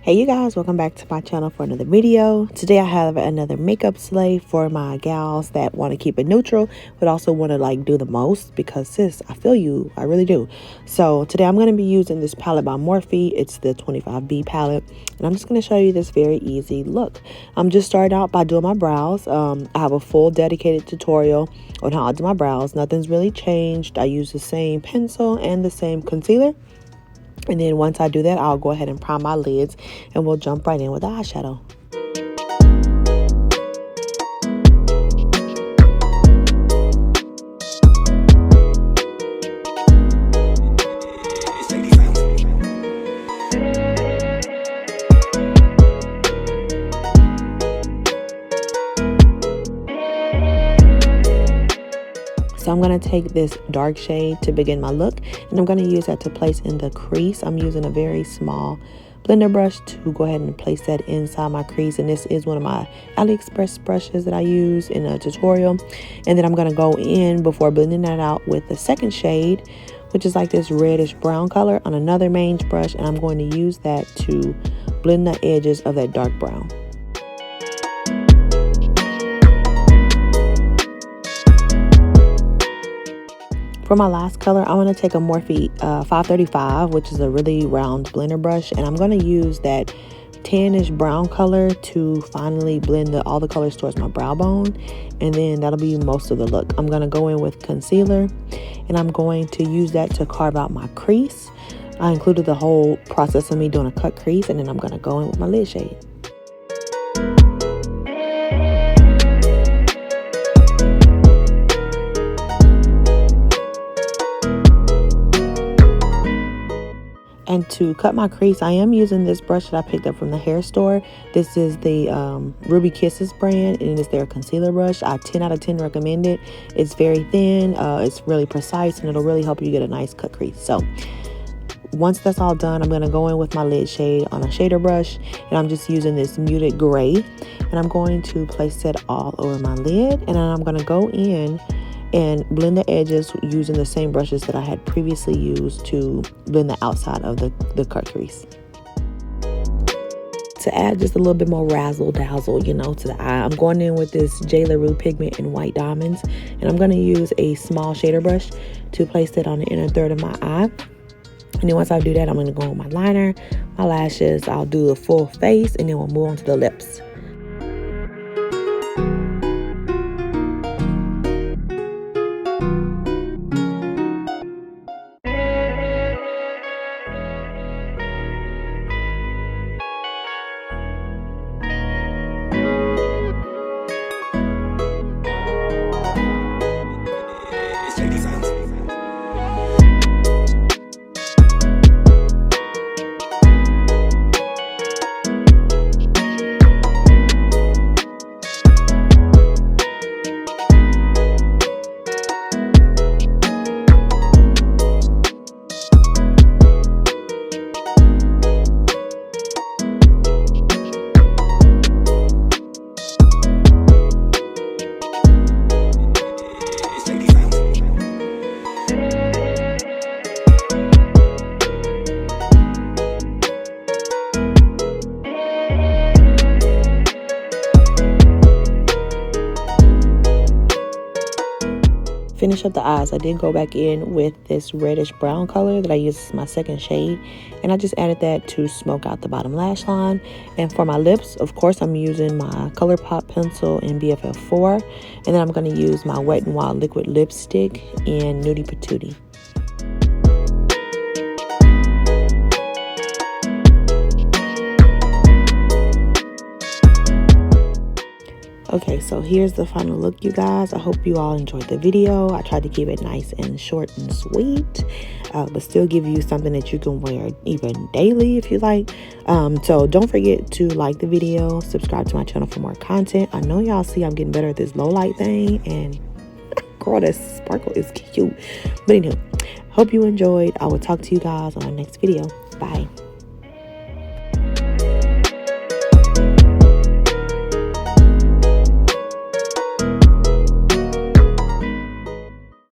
Hey you guys, welcome back to my channel for another video. Today I have another makeup slay for my gals that want to keep it neutral but also want to do the most, because sis, I feel you, I really do. So today I'm going to be using this palette by Morphe. It's the 25B palette, and I'm just going to show you this very easy look. I'm just starting out by doing my brows. I have a full dedicated tutorial on how I do my brows. Nothing's really changed. I use the same pencil and the same concealer. And then once I do that, I'll go ahead and prime my lids and we'll jump right in with the eyeshadow. So I'm going to take this dark shade to begin my look, and I'm going to use that to place in the crease. I'm using a very small blender brush to go ahead and place that inside my crease, and this is one of my AliExpress brushes that I use in a tutorial. And then I'm going to go in before blending that out with the second shade, which is like this reddish brown color, on another mange brush, and I'm going to use that to blend the edges of that dark brown. For my last color, I want to take a Morphe 535, which is a really round blender brush, and I'm going to use that tannish brown color to finally blend all the colors towards my brow bone, and then that'll be most of the look. I'm going to go in with concealer, and I'm going to use that to carve out my crease. I included the whole process of me doing a cut crease, and then I'm going to go in with my lid shade. And to cut my crease, I am using this brush that I picked up from the hair store. This is the Ruby Kisses brand, and it's their concealer brush. I 10 out of 10 recommend it. It's very thin, it's really precise, and it'll really help you get a nice cut crease. So once that's all done, I'm going to go in with my lid shade on a shader brush, and I'm just using this muted gray, and I'm going to place it all over my lid, and then I'm going to go in and blend the edges using the same brushes that I had previously used to blend the outside of the cut crease. To add just a little bit more razzle dazzle, to the eye, I'm going in with this JLaRue Pigment in White Diamonds, and I'm going to use a small shader brush to place it on the inner third of my eye. And then once I do that, I'm going to go with my liner, my lashes, I'll do the full face, and then we'll move on to the lips. Finish up the eyes, I did go back in with this reddish brown color that I used as my second shade, and I just added that to smoke out the bottom lash line. And for my lips, of course, I'm using my ColourPop pencil in BFF4, and then I'm going to use my Wet n Wild liquid lipstick in Nudie Patootie. Okay, so here's the final look, you guys. I hope you all enjoyed the video. I tried to keep it nice and short and sweet, but still give you something that you can wear even daily if you like. So don't forget to like the video, subscribe to my channel for more content. I know y'all see I'm getting better at this low light thing, and girl, that sparkle is cute. But anyway, hope you enjoyed. I will talk to you guys on our next video. Bye.